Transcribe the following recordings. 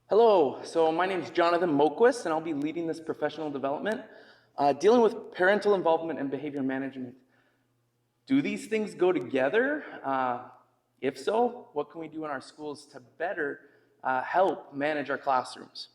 Hello, so my name is Jonathan Moquist, and I'll be leading this professional development, dealing with parental involvement and behavior management. Do these things go together? If so, what can we do in our schools to better help manage our classrooms?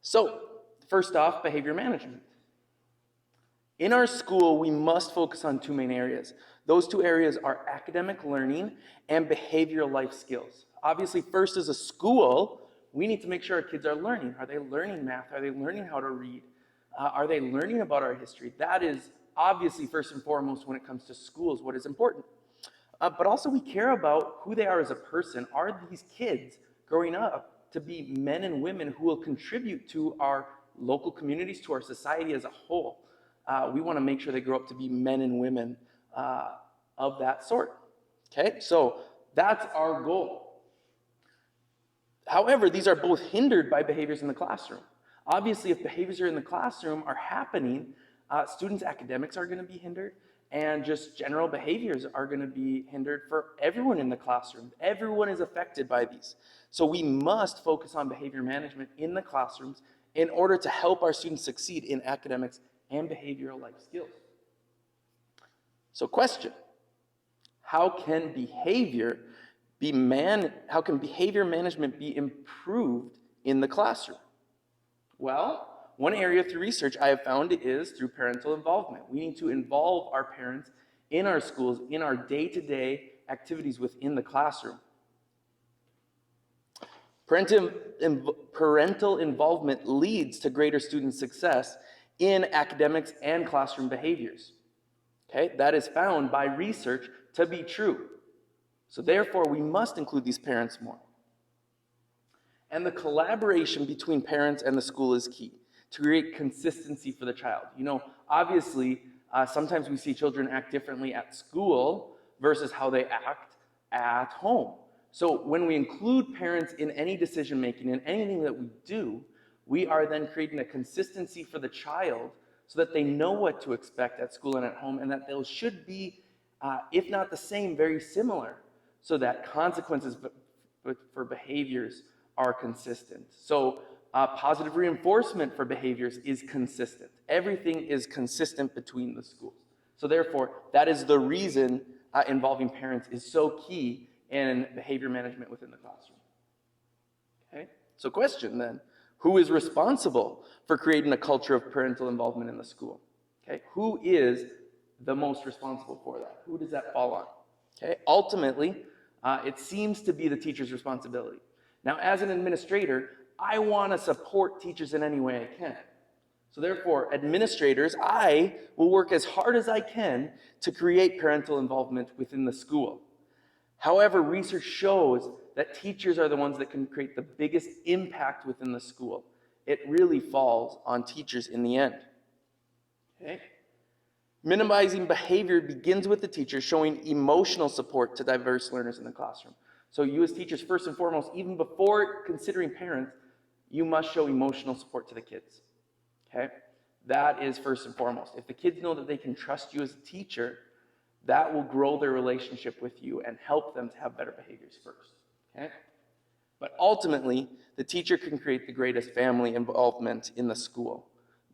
So, first off, behavior management. In our school, we must focus on two main areas. Those two areas are academic learning and behavioral life skills. Obviously, first as a school, we need to make sure our kids are learning. Are they learning math? Are they learning how to read? Are they learning about our history? That is obviously first and foremost when it comes to schools, what is important. But also we care about who they are as a person. Are these kids growing up to be men and women who will contribute to our local communities, to our society as a whole? We want to make sure they grow up to be men and women of that sort. Okay, so that's our goal. However, these are both hindered by behaviors in the classroom. Obviously, if behaviors are in the classroom are happening, students' academics are going to be hindered, and just general behaviors are going to be hindered for everyone in the classroom. Everyone is affected by these. So we must focus on behavior management in the classrooms in order to help our students succeed in academics and behavioral life skills. So question, how can behavior management be improved in the classroom? Well, one area through research I have found is through parental involvement. We need to involve our parents in our schools, in our day-to-day activities within the classroom. Parental involvement leads to greater student success in academics and classroom behaviors. Okay, that is found by research to be true. So therefore, we must include these parents more. And the collaboration between parents and the school is key to create consistency for the child. You know, obviously, sometimes we see children act differently at school versus how they act at home. So when we include parents in any decision making, in anything that we do, we are then creating a consistency for the child so that they know what to expect at school and at home, and that those should be, if not the same, very similar, so that consequences for behaviors are consistent. So positive reinforcement for behaviors is consistent. Everything is consistent between the schools. So therefore, that is the reason involving parents is so key in behavior management within the classroom. Okay, so question then, who is responsible for creating a culture of parental involvement in the school? Okay, who is the most responsible for that? Who does that fall on? Okay, ultimately, it seems to be the teacher's responsibility. Now, as an administrator, I want to support teachers in any way I can. So therefore, administrators, I will work as hard as I can to create parental involvement within the school. However, research shows that teachers are the ones that can create the biggest impact within the school. It really falls on teachers in the end. Okay? Minimizing behavior begins with the teacher showing emotional support to diverse learners in the classroom. So you as teachers, first and foremost, even before considering parents, you must show emotional support to the kids. Okay? That is first and foremost. If the kids know that they can trust you as a teacher, that will grow their relationship with you and help them to have better behaviors first. Okay? But ultimately, the teacher can create the greatest family involvement in the school.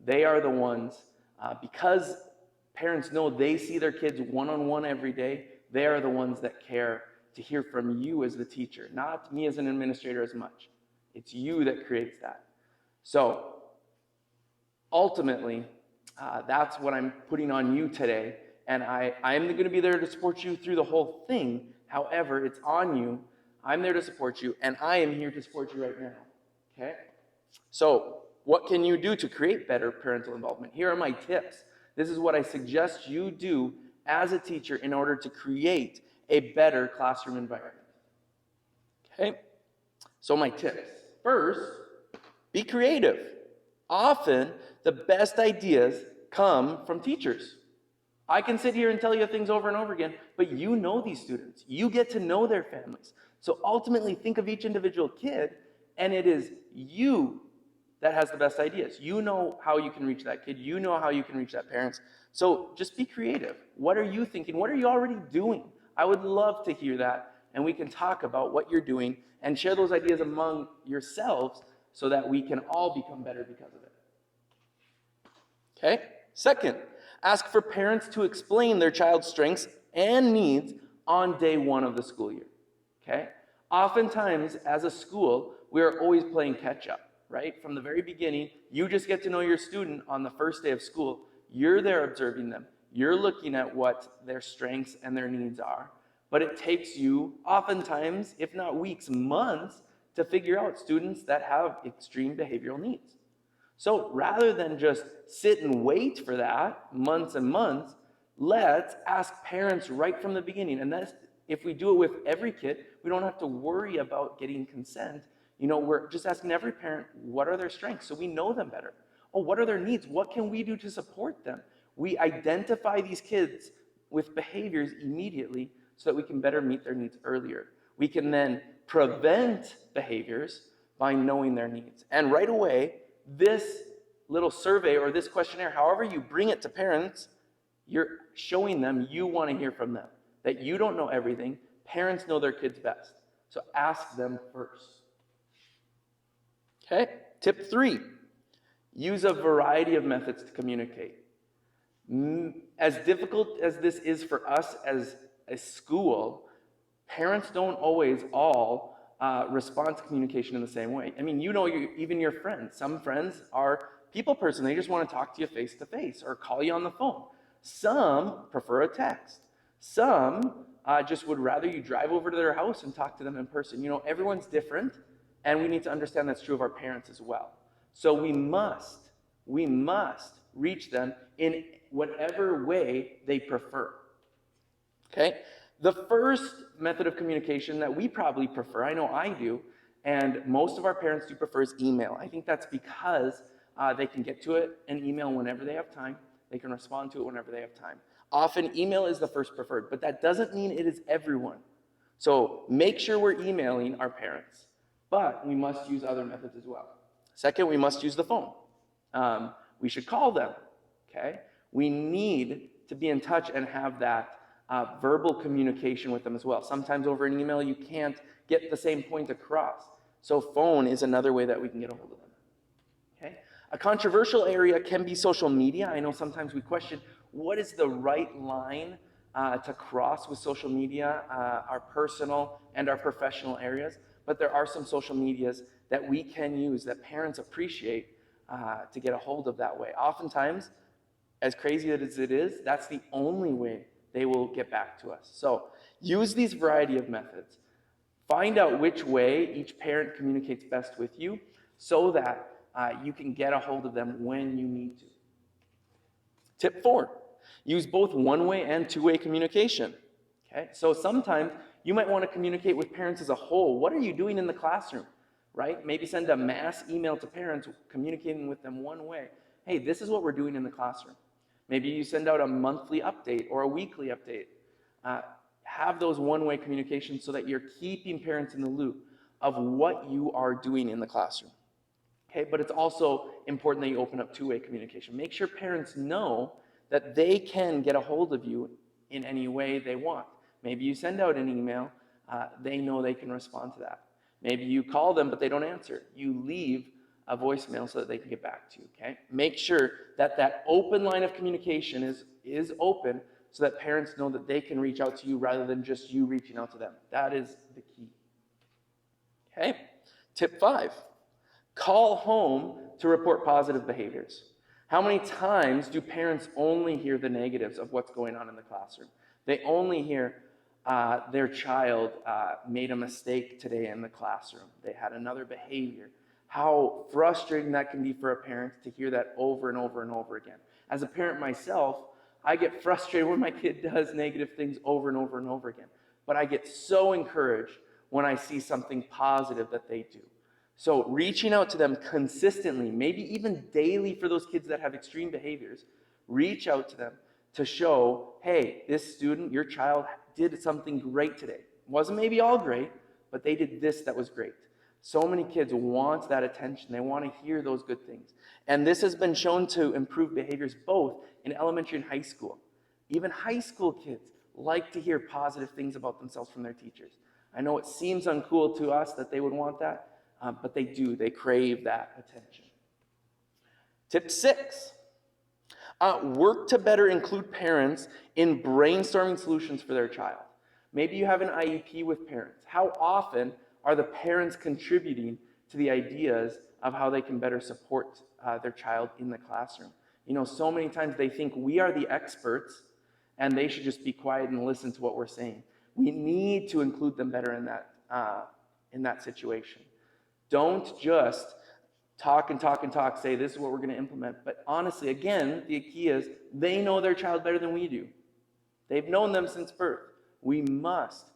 They are the ones, because parents know they see their kids one-on-one every day, they are the ones that care to hear from you as the teacher, not me as an administrator as much. It's you that creates that. So, ultimately, that's what I'm putting on you today. And I am going to be there to support you through the whole thing. However, it's on you. I'm there to support you, and I am here to support you right now. Okay? So, what can you do to create better parental involvement? Here are my tips. This is what I suggest you do as a teacher in order to create a better classroom environment. Okay? So, my tips. First, be creative. Often, the best ideas come from teachers. I can sit here and tell you things over and over again, but you know these students. You get to know their families. So ultimately, think of each individual kid, and it is you that has the best ideas. You know how you can reach that kid. You know how you can reach that parents. So just be creative. What are you thinking? What are you already doing? I would love to hear that and we can talk about what you're doing and share those ideas among yourselves so that we can all become better because of it. Okay? Second, ask for parents to explain their child's strengths and needs on day one of the school year. Okay? Oftentimes, as a school, we are always playing catch up, right? From the very beginning, you just get to know your student on the first day of school. You're there observing them. You're looking at what their strengths and their needs are. But it takes you, oftentimes, if not weeks, months, to figure out students that have extreme behavioral needs. So rather than just sit and wait for that months and months, let's ask parents right from the beginning. And that's, if we do it with every kid, we don't have to worry about getting consent. We're just asking every parent, what are their strengths? So we know them better. Oh, what are their needs? What can we do to support them? We identify these kids with behaviors immediately so that we can better meet their needs earlier. We can then prevent behaviors by knowing their needs. And right away, this little survey or this questionnaire, however you bring it to parents, you're showing them you want to hear from them, that you don't know everything. Parents know their kids best. So ask them first. Okay? Tip 3, use a variety of methods to communicate. As difficult as this is for us as a school, parents don't always all respond to communication in the same way. I mean, even your friends. Some friends are people person. They just want to talk to you face to face or call you on the phone. Some prefer a text. Some just would rather you drive over to their house and talk to them in person. Everyone's different, and we need to understand that's true of our parents as well. So we must reach them in whatever way they prefer. Okay? The first method of communication that we probably prefer, I know I do, and most of our parents do prefer, is email. I think that's because they can get to it and email whenever they have time. They can respond to it whenever they have time. Often, email is the first preferred, but that doesn't mean it is everyone. So make sure we're emailing our parents, but we must use other methods as well. Second, we must use the phone. We should call them, okay? We need to be in touch and have that verbal communication with them as well. Sometimes over an email, you can't get the same point across. So phone is another way that we can get a hold of them. Okay? A controversial area can be social media. I know sometimes we question, what is the right line to cross with social media, our personal and our professional areas? But there are some social medias that we can use that parents appreciate to get a hold of that way. Oftentimes, as crazy as it is, that's the only way they will get back to us. So use these variety of methods. Find out which way each parent communicates best with you so that you can get a hold of them when you need to. Tip 4, use both one-way and two-way communication. Okay? So sometimes you might want to communicate with parents as a whole. What are you doing in the classroom? Right? Maybe send a mass email to parents communicating with them one way. Hey, this is what we're doing in the classroom. Maybe you send out a monthly update or a weekly update. Have those one-way communications so that you're keeping parents in the loop of what you are doing in the classroom. Okay, but it's also important that you open up two-way communication. Make sure parents know that they can get a hold of you in any way they want. Maybe you send out an email, they know they can respond to that. Maybe you call them, but they don't answer. You leave a voicemail so that they can get back to you, okay? Make sure that that open line of communication is open so that parents know that they can reach out to you rather than just you reaching out to them. That is the key. Okay? Tip 5, call home to report positive behaviors. How many times do parents only hear the negatives of what's going on in the classroom? They only hear their child made a mistake today in the classroom. They had another behavior. How frustrating that can be for a parent to hear that over and over and over again. As a parent myself, I get frustrated when my kid does negative things over and over and over again. But I get so encouraged when I see something positive that they do. So reaching out to them consistently, maybe even daily for those kids that have extreme behaviors, reach out to them to show, hey, this student, your child, did something great today. It wasn't maybe all great, but they did this that was great. So many kids want that attention. They want to hear those good things. And this has been shown to improve behaviors both in elementary and high school. Even high school kids like to hear positive things about themselves from their teachers. I know it seems uncool to us that they would want that, but they do. They crave that attention. Tip 6. Work to better include parents in brainstorming solutions for their child. Maybe you have an IEP with parents. How often are the parents contributing to the ideas of how they can better support their child in the classroom? So many times they think we are the experts and they should just be quiet and listen to what we're saying. We need to include them better in that situation. Don't just talk and talk and talk, say this is what we're going to implement. But honestly, again, the key is they know their child better than we do. They've known them since birth. We must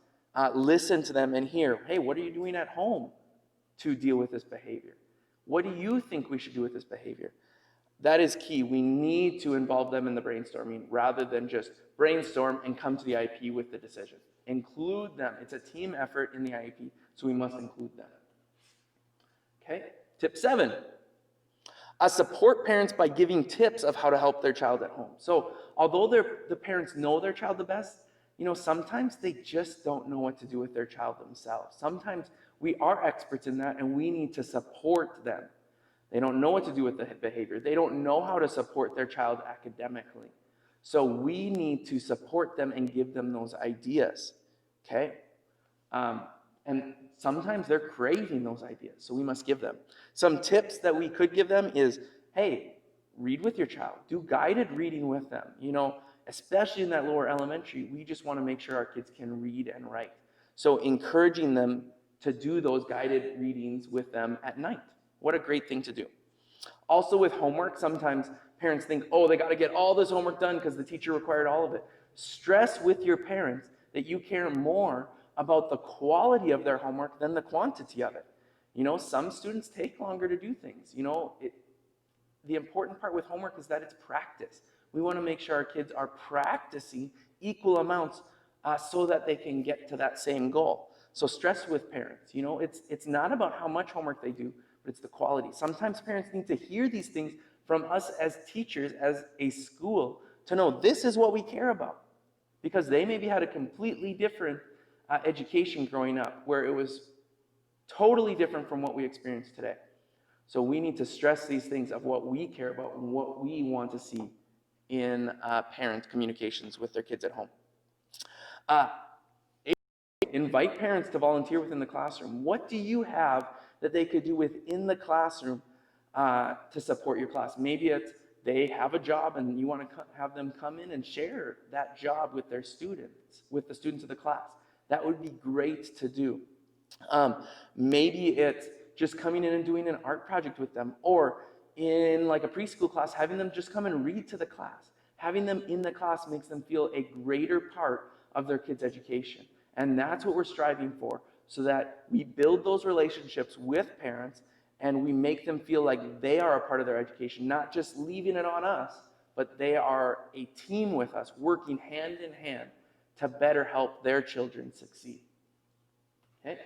listen to them and hear, hey, what are you doing at home to deal with this behavior? What do you think we should do with this behavior? That is key. We need to involve them in the brainstorming rather than just brainstorm and come to the IEP with the decision. Include them. It's a team effort in the IEP, so we must include them. Okay? Tip 7. Support parents by giving tips of how to help their child at home. So although the parents know their child the best, sometimes they just don't know what to do with their child themselves. Sometimes we are experts in that and we need to support them. They don't know what to do with the behavior. They don't know how to support their child academically. So we need to support them and give them those ideas, okay? And sometimes they're craving those ideas, so we must give them. Some tips that we could give them is, hey, read with your child. Do guided reading with them. Especially in that lower elementary, we just want to make sure our kids can read and write. So encouraging them to do those guided readings with them at night. What a great thing to do. Also with homework, sometimes parents think, oh, they got to get all this homework done because the teacher required all of it. Stress with your parents that you care more about the quality of their homework than the quantity of it. Some students take longer to do things. The important part with homework is that it's practice. We want to make sure our kids are practicing equal amounts so that they can get to that same goal. So stress with parents. It's not about how much homework they do, but it's the quality. Sometimes parents need to hear these things from us as teachers, as a school, to know this is what we care about. Because they maybe had a completely different education growing up, where it was totally different from what we experience today. So we need to stress these things of what we care about and what we want to see in parent communications with their kids at home. Invite parents to volunteer within the classroom. What do you have that they could do within the classroom to support your class? Maybe it's they have a job and you want to have them come in and share that job with their students, with the students of the class. That would be great to do. Maybe it's just coming in and doing an art project with them, or in like a preschool class, having them just come and read to the class. Having them in the class makes them feel a greater part of their kids' education. And that's what we're striving for, so that we build those relationships with parents and we make them feel like they are a part of their education, not just leaving it on us, but they are a team with us, working hand in hand to better help their children succeed. Okay?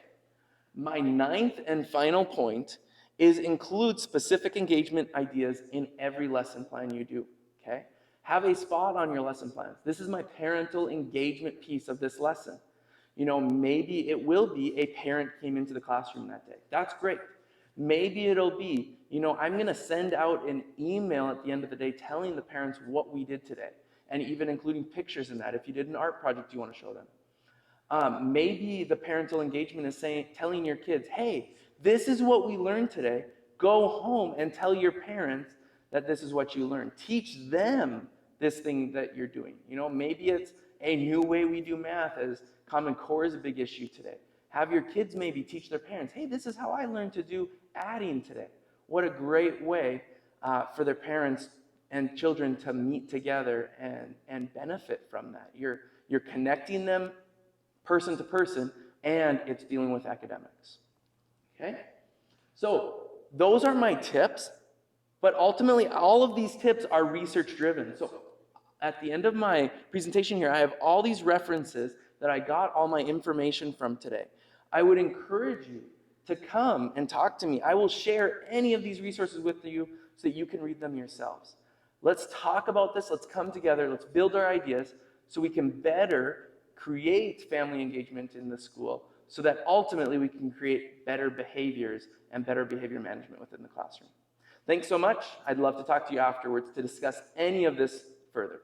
My 9th and final point is include specific engagement ideas in every lesson plan you do. Okay? Have a spot on your lesson plans. This is my parental engagement piece of this lesson. Maybe it will be a parent came into the classroom that day. That's great. Maybe it'll be, I'm going to send out an email at the end of the day telling the parents what we did today, and even including pictures in that if you did an art project you want to show them. Maybe the parental engagement is telling your kids, hey, this is what we learned today. Go home and tell your parents that this is what you learned. Teach them this thing that you're doing. Maybe it's a new way we do math, as Common Core is a big issue today. Have your kids maybe teach their parents, hey, this is how I learned to do adding today. What a great way for their parents and children to meet together and benefit from that. You're connecting them person to person, and it's dealing with academics. Okay? So those are my tips, but ultimately all of these tips are research driven. So at the end of my presentation here, I have all these references that I got all my information from today. I would encourage you to come and talk to me. I will share any of these resources with you so that you can read them yourselves. Let's talk about this. Let's come together. Let's build our ideas so we can better create family engagement in the school, so that ultimately we can create better behaviors and better behavior management within the classroom. Thanks so much. I'd love to talk to you afterwards to discuss any of this further.